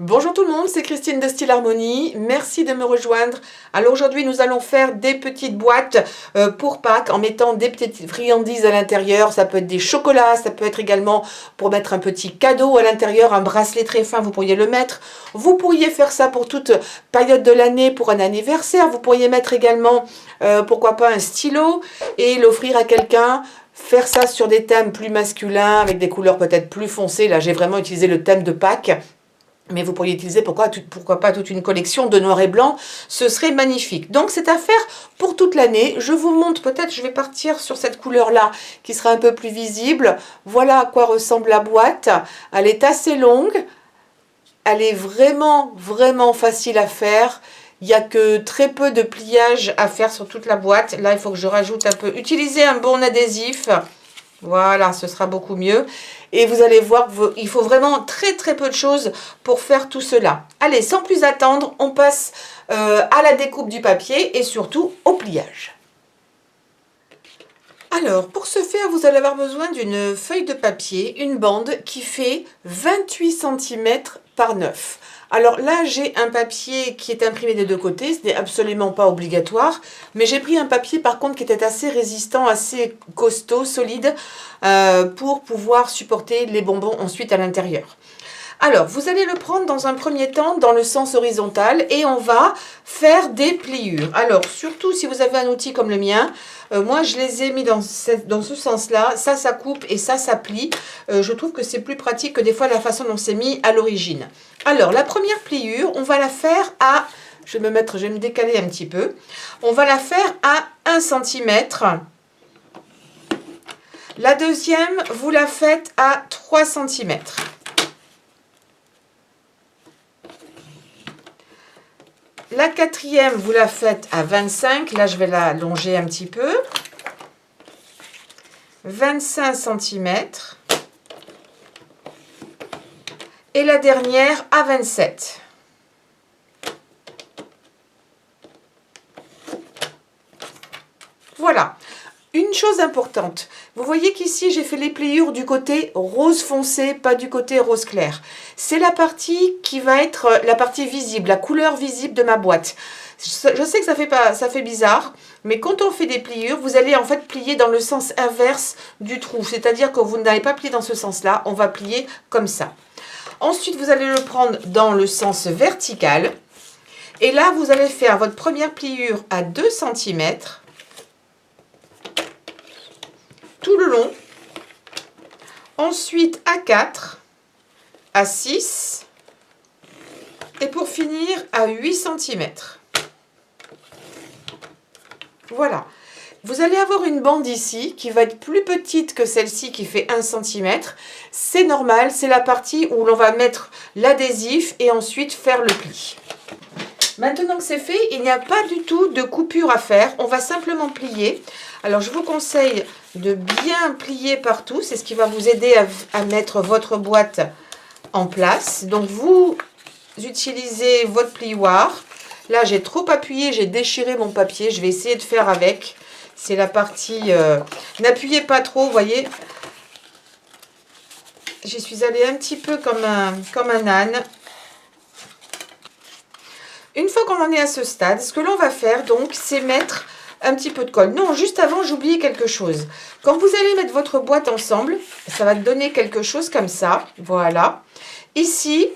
Bonjour tout le monde, c'est Christine de Style Harmonie, merci de me rejoindre. Alors aujourd'hui nous allons faire des petites boîtes pour Pâques en mettant des petites friandises à l'intérieur. Ça peut être des chocolats, ça peut être également pour mettre un petit cadeau à l'intérieur, un bracelet très fin, vous pourriez le mettre. Vous pourriez faire ça pour toute période de l'année, pour un anniversaire. Vous pourriez mettre également, pourquoi pas, un stylo et l'offrir à quelqu'un. Faire ça sur des thèmes plus masculins, avec des couleurs peut-être plus foncées. Là j'ai vraiment utilisé le thème de Pâques. Mais vous pourriez utiliser, pourquoi pas, toute une collection de noir et blanc. Ce serait magnifique. Donc, c'est à faire pour toute l'année. Je vous montre, peut-être, je vais partir sur cette couleur-là, qui sera un peu plus visible. Voilà à quoi ressemble la boîte. Elle est assez longue. Elle est vraiment, vraiment facile à faire. Il n'y a que très peu de pliage à faire sur toute la boîte. Là, il faut que je rajoute un peu. Utilisez un bon adhésif. Voilà, ce sera beaucoup mieux. Et vous allez voir qu'il faut vraiment très très peu de choses pour faire tout cela. Allez, sans plus attendre, on passe à la découpe du papier et surtout au pliage. Alors, pour ce faire, vous allez avoir besoin d'une feuille de papier, une bande qui fait 28 cm par 9. Alors là, j'ai un papier qui est imprimé des deux côtés, ce n'est absolument pas obligatoire, mais j'ai pris un papier par contre qui était assez résistant, assez costaud, solide, pour pouvoir supporter les bonbons ensuite à l'intérieur. Alors, vous allez le prendre dans un premier temps dans le sens horizontal et on va faire des pliures. Alors, surtout si vous avez un outil comme le mien, moi je les ai mis dans ce sens-là. Ça coupe et ça plie. Je trouve que c'est plus pratique que des fois la façon dont c'est mis à l'origine. Alors, la première pliure, on va la faire à... Je vais me décaler un petit peu. On va la faire à 1 cm. La deuxième, vous la faites à 3 cm. La quatrième, vous la faites à 25. Là, je vais la longer un petit peu. 25 cm. Et la dernière à 27. Voilà. Une chose importante, vous voyez qu'ici j'ai fait les pliures du côté rose foncé, pas du côté rose clair. C'est la partie qui va être la partie visible, la couleur visible de ma boîte. Je sais que ça fait bizarre, mais quand on fait des pliures, vous allez en fait plier dans le sens inverse du trou. C'est-à-dire que vous n'allez pas plier dans ce sens-là, on va plier comme ça. Ensuite, vous allez le prendre dans le sens vertical. Et là, vous allez faire votre première pliure à 2 cm. Tout le long, ensuite à 4, à 6 et pour finir à 8 cm. Voilà. Vous allez avoir une bande ici qui va être plus petite que celle-ci qui fait 1 cm. C'est normal, c'est la partie où l'on va mettre l'adhésif et ensuite faire le pli. Maintenant que c'est fait, il n'y a pas du tout de coupure à faire. On va simplement plier. Alors, je vous conseille de bien plier partout. C'est ce qui va vous aider à mettre votre boîte en place. Donc, vous utilisez votre plioir. Là, j'ai trop appuyé, j'ai déchiré mon papier. Je vais essayer de faire avec. C'est la partie... N'appuyez pas trop, vous voyez. J'y suis allée un petit peu comme un âne. Une fois qu'on en est à ce stade, ce que l'on va faire donc, c'est mettre un petit peu de colle. Non, juste avant, j'ai oublié quelque chose. Quand vous allez mettre votre boîte ensemble, ça va donner quelque chose comme ça. Voilà. Ici,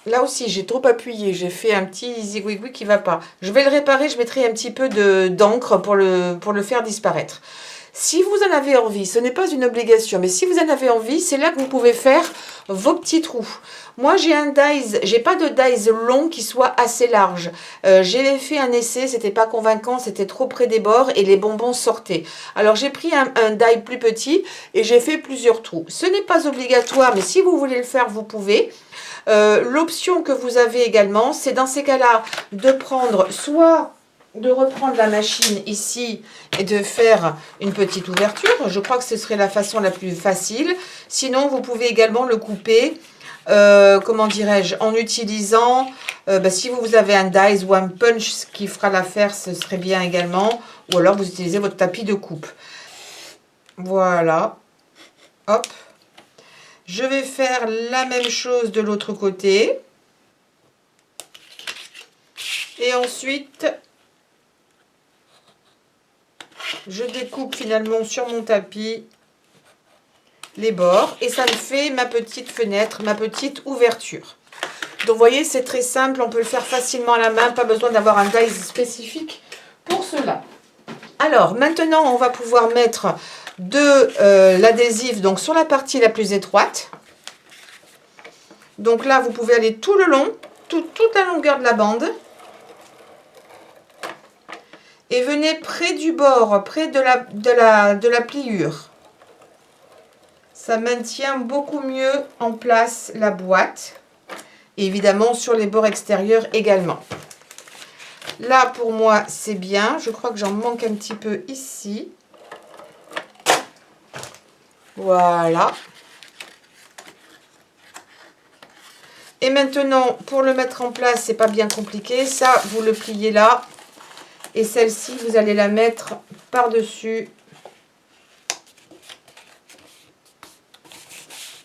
là aussi, j'ai trop appuyé. J'ai fait un petit zigouigoui qui ne va pas. Je vais le réparer. Je mettrai un petit peu d'encre pour le faire disparaître. Si vous en avez envie, ce n'est pas une obligation, mais si vous en avez envie, c'est là que vous pouvez faire vos petits trous. Moi, j'ai pas de dies long qui soit assez large. J'ai fait un essai, c'était pas convaincant, c'était trop près des bords et les bonbons sortaient. Alors, j'ai pris un die plus petit et j'ai fait plusieurs trous. Ce n'est pas obligatoire, mais si vous voulez le faire, vous pouvez. L'option que vous avez également, c'est dans ces cas-là de prendre soit... de reprendre la machine ici et de faire une petite ouverture. Je crois que ce serait la façon la plus facile. Sinon, vous pouvez également le couper, comment dirais-je, en utilisant, si vous avez un dies ou un punch qui fera l'affaire, ce serait bien également. Ou alors, vous utilisez votre tapis de coupe. Voilà. Hop. Je vais faire la même chose de l'autre côté. Et ensuite, je découpe finalement sur mon tapis les bords et ça me fait ma petite fenêtre, ma petite ouverture. Donc vous voyez, c'est très simple, on peut le faire facilement à la main, pas besoin d'avoir un die spécifique pour cela. Alors maintenant, on va pouvoir mettre de l'adhésif donc sur la partie la plus étroite. Donc là, vous pouvez aller tout le long, toute la longueur de la bande. Et venez près du bord, près de la pliure. Ça maintient beaucoup mieux en place la boîte. Et évidemment sur les bords extérieurs également. Là pour moi c'est bien. Je crois que j'en manque un petit peu ici. Voilà. Et maintenant pour le mettre en place, c'est pas bien compliqué. Ça vous le pliez là. Et celle-ci vous allez la mettre par-dessus.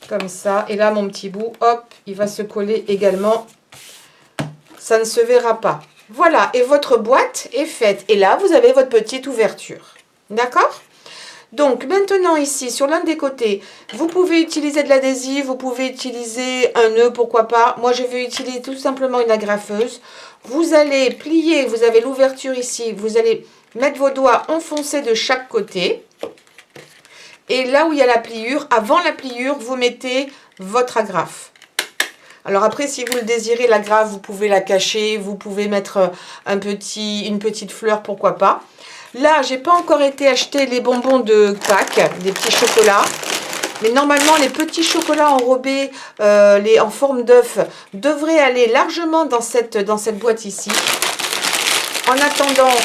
Comme ça. Et là, mon petit bout, hop, il va se coller également. Ça ne se verra pas. Voilà, et votre boîte est faite. Et là, vous avez votre petite ouverture. D'accord? Donc, maintenant ici, sur l'un des côtés, vous pouvez utiliser de l'adhésif, vous pouvez utiliser un nœud, pourquoi pas. Moi, je vais utiliser tout simplement une agrafeuse. Vous allez plier, vous avez l'ouverture ici. Vous allez mettre vos doigts enfoncés de chaque côté. Et là où il y a la pliure, avant la pliure, vous mettez votre agrafe. Alors après, si vous le désirez, l'agrafe, vous pouvez la cacher, vous pouvez mettre une petite fleur, pourquoi pas. Là, j'ai pas encore été acheter les bonbons de Pâques, des petits chocolats. Mais normalement, les petits chocolats enrobés en forme d'œuf devraient aller largement dans cette boîte ici. En attendant,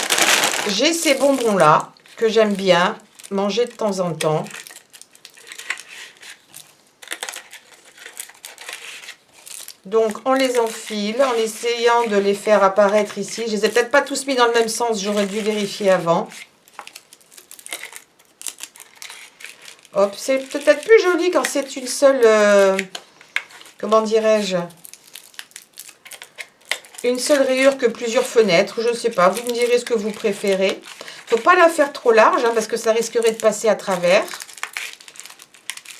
j'ai ces bonbons-là que j'aime bien manger de temps en temps. Donc on les enfile en essayant de les faire apparaître ici. Je les ai peut-être pas tous mis dans le même sens, j'aurais dû vérifier avant. Hop, c'est peut-être plus joli quand c'est une seule, comment dirais-je, une seule rayure que plusieurs fenêtres. Je ne sais pas, vous me direz ce que vous préférez. Il ne faut pas la faire trop large, hein, parce que ça risquerait de passer à travers.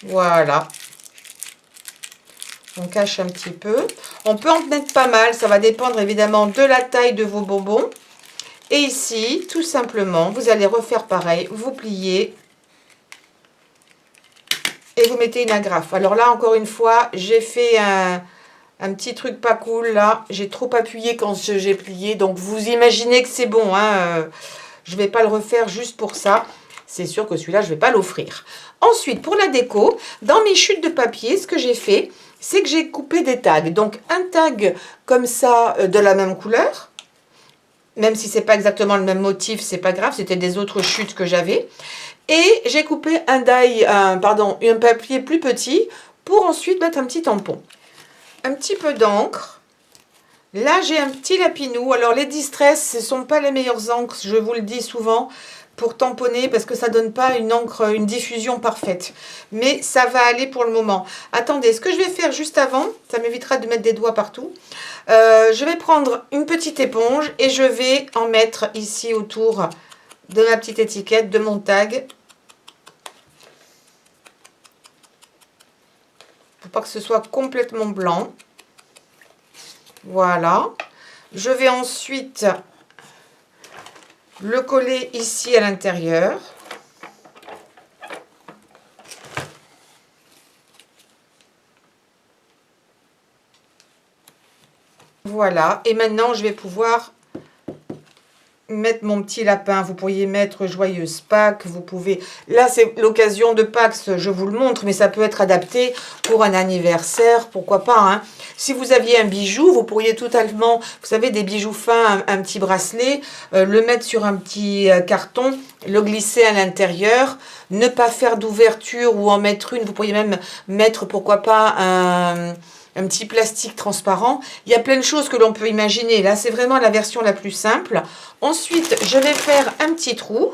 Voilà. On cache un petit peu. On peut en mettre pas mal, ça va dépendre évidemment de la taille de vos bonbons. Et ici, tout simplement, vous allez refaire pareil. Vous pliez et vous mettez une agrafe. Alors là, encore une fois, j'ai fait un petit truc pas cool là. J'ai trop appuyé quand j'ai plié. Donc, vous imaginez que c'est bon, hein. Je ne vais pas le refaire juste pour ça. C'est sûr que celui-là, je ne vais pas l'offrir. Ensuite, pour la déco, dans mes chutes de papier, ce que j'ai fait, c'est que j'ai coupé des tags. Donc, un tag comme ça, de la même couleur. Même si ce n'est pas exactement le même motif, c'est pas grave. C'était des autres chutes que j'avais. Et j'ai coupé un papier plus petit pour ensuite mettre un petit tampon. Un petit peu d'encre. Là, j'ai un petit lapinou. Alors, les Distress, ce ne sont pas les meilleures encres, je vous le dis souvent, pour tamponner, parce que ça ne donne pas une encre, une diffusion parfaite. Mais ça va aller pour le moment. Attendez, ce que je vais faire juste avant, ça m'évitera de mettre des doigts partout. Je vais prendre une petite éponge et je vais en mettre ici autour de ma petite étiquette, de mon tag. Faut pas que ce soit complètement blanc. Voilà. Je vais ensuite le coller ici à l'intérieur. Voilà. Et maintenant, je vais pouvoir mettre mon petit lapin. Vous pourriez mettre joyeuse Pâques. Vous pouvez... Là, c'est l'occasion de Pâques, je vous le montre, mais ça peut être adapté pour un anniversaire, pourquoi pas, hein. Si vous aviez un bijou, vous pourriez totalement, vous savez, des bijoux fins, un petit bracelet, le mettre sur un petit carton, le glisser à l'intérieur, ne pas faire d'ouverture ou en mettre une. Vous pourriez même mettre, pourquoi pas, un petit plastique transparent. Il y a plein de choses que l'on peut imaginer. Là, c'est vraiment la version la plus simple. Ensuite, je vais faire un petit trou.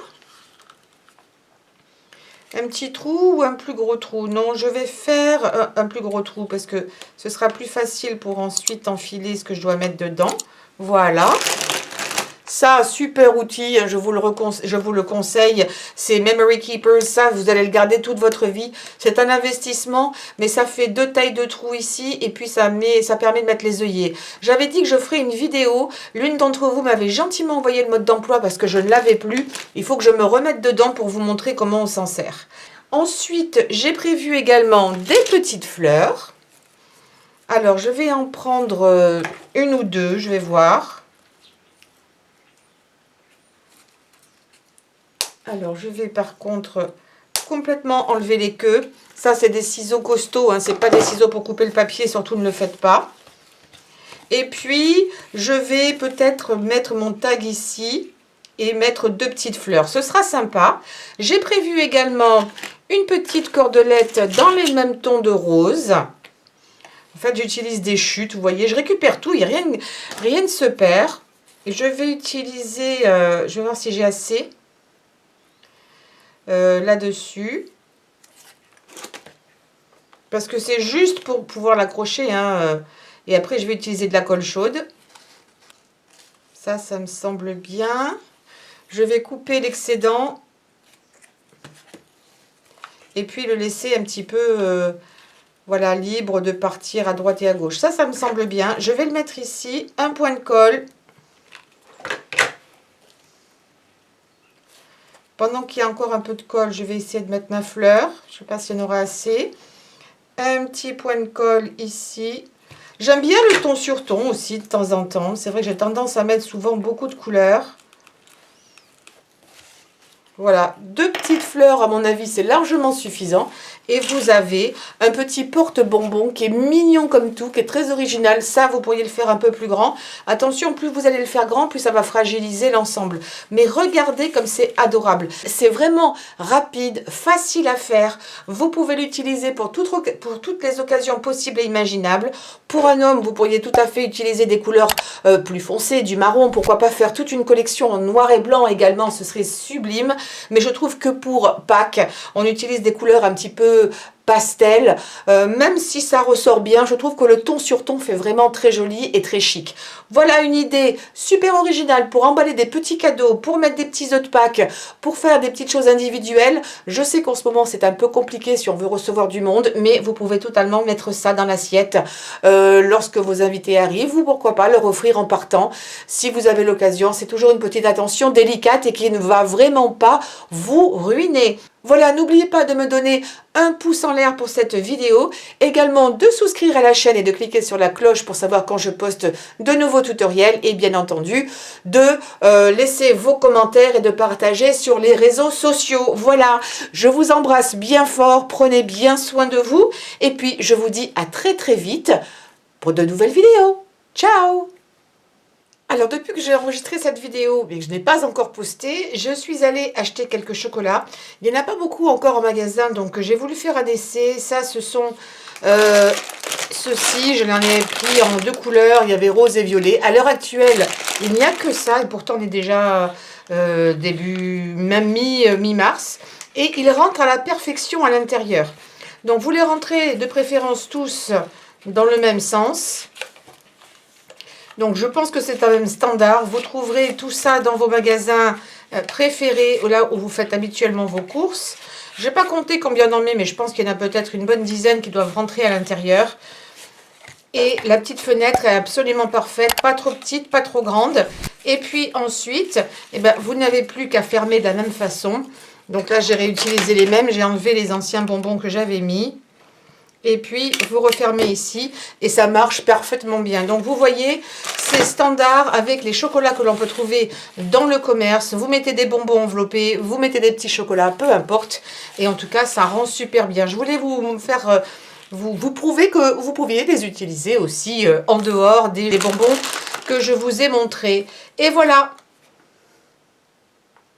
Un petit trou ou un plus gros trou? Non, je vais faire un plus gros trou parce que ce sera plus facile pour ensuite enfiler ce que je dois mettre dedans. Voilà. Ça, super outil, je vous le conseille. C'est Memory Keepers, ça, vous allez le garder toute votre vie. C'est un investissement, mais ça fait 2 tailles de trous ici, et puis ça permet de mettre les œillets. J'avais dit que je ferais une vidéo. L'une d'entre vous m'avait gentiment envoyé le mode d'emploi parce que je ne l'avais plus. Il faut que je me remette dedans pour vous montrer comment on s'en sert. Ensuite, j'ai prévu également des petites fleurs. Alors, je vais en prendre une ou deux, je vais voir. Alors, je vais par contre complètement enlever les queues. Ça, c'est des ciseaux costauds, hein, c'est pas des ciseaux pour couper le papier, surtout ne le faites pas. Et puis, je vais peut-être mettre mon tag ici et mettre 2 petites fleurs. Ce sera sympa. J'ai prévu également une petite cordelette dans les mêmes tons de rose. En fait, j'utilise des chutes, vous voyez, je récupère tout, rien ne se perd. Et je vais utiliser, je vais voir si j'ai assez. Là-dessus, parce que c'est juste pour pouvoir l'accrocher, hein, et après je vais utiliser de la colle chaude. Ça me semble bien. Je vais couper l'excédent et puis le laisser un petit peu voilà, libre de partir à droite et à gauche. Ça me semble bien. Je vais le mettre ici, un point de colle. Pendant qu'il y a encore un peu de colle, je vais essayer de mettre ma fleur. Je ne sais pas s'il y en aura assez. Un petit point de colle ici. J'aime bien le ton sur ton aussi de temps en temps. C'est vrai que j'ai tendance à mettre souvent beaucoup de couleurs. Voilà, 2 petites fleurs, à mon avis, c'est largement suffisant. Et vous avez un petit porte-bonbon qui est mignon comme tout, qui est très original. Ça, vous pourriez le faire un peu plus grand. Attention, plus vous allez le faire grand, plus ça va fragiliser l'ensemble. Mais regardez comme c'est adorable. C'est vraiment rapide, facile à faire. Vous pouvez l'utiliser pour toutes les occasions possibles et imaginables. Pour un homme, vous pourriez tout à fait utiliser des couleurs plus foncées, du marron. Pourquoi pas faire toute une collection en noir et blanc également, ce serait sublime. Mais je trouve que pour Pâques, on utilise des couleurs un petit peu pastel, même si ça ressort bien, je trouve que le ton sur ton fait vraiment très joli et très chic. Voilà une idée super originale pour emballer des petits cadeaux, pour mettre des petits œufs de Pâques, pour faire des petites choses individuelles. Je sais qu'en ce moment c'est un peu compliqué si on veut recevoir du monde, mais vous pouvez totalement mettre ça dans l'assiette lorsque vos invités arrivent, ou pourquoi pas leur offrir en partant si vous avez l'occasion. C'est toujours une petite attention délicate et qui ne va vraiment pas vous ruiner. Voilà, n'oubliez pas de me donner un pouce en l'air pour cette vidéo, également de souscrire à la chaîne et de cliquer sur la cloche pour savoir quand je poste de nouveaux tutoriels, et bien entendu de laisser vos commentaires et de partager sur les réseaux sociaux. Voilà, je vous embrasse bien fort, prenez bien soin de vous et puis je vous dis à très très vite pour de nouvelles vidéos. Ciao! Alors, depuis que j'ai enregistré cette vidéo, mais que je n'ai pas encore posté, je suis allée acheter quelques chocolats. Il n'y en a pas beaucoup encore en magasin, donc j'ai voulu faire un essai. Ça, ce sont ceux-ci. Je l'en ai pris en 2 couleurs. Il y avait rose et violet. À l'heure actuelle, il n'y a que ça. Et pourtant, on est déjà début, même mi-mars. Et ils rentrent à la perfection à l'intérieur. Donc, vous les rentrez de préférence tous dans le même sens. Donc, je pense que c'est un même standard. Vous trouverez tout ça dans vos magasins préférés, là où vous faites habituellement vos courses. Je n'ai pas compté combien il y en met, mais je pense qu'il y en a peut-être une bonne dizaine qui doivent rentrer à l'intérieur. Et la petite fenêtre est absolument parfaite, pas trop petite, pas trop grande. Et puis ensuite, eh ben, vous n'avez plus qu'à fermer de la même façon. Donc là, j'ai réutilisé les mêmes. J'ai enlevé les anciens bonbons que j'avais mis. Et puis, vous refermez ici et ça marche parfaitement bien. Donc, vous voyez, c'est standard avec les chocolats que l'on peut trouver dans le commerce. Vous mettez des bonbons enveloppés, vous mettez des petits chocolats, peu importe. Et en tout cas, ça rend super bien. Je voulais vous faire... vous prouver que vous pouviez les utiliser aussi en dehors des bonbons que je vous ai montrés. Et voilà!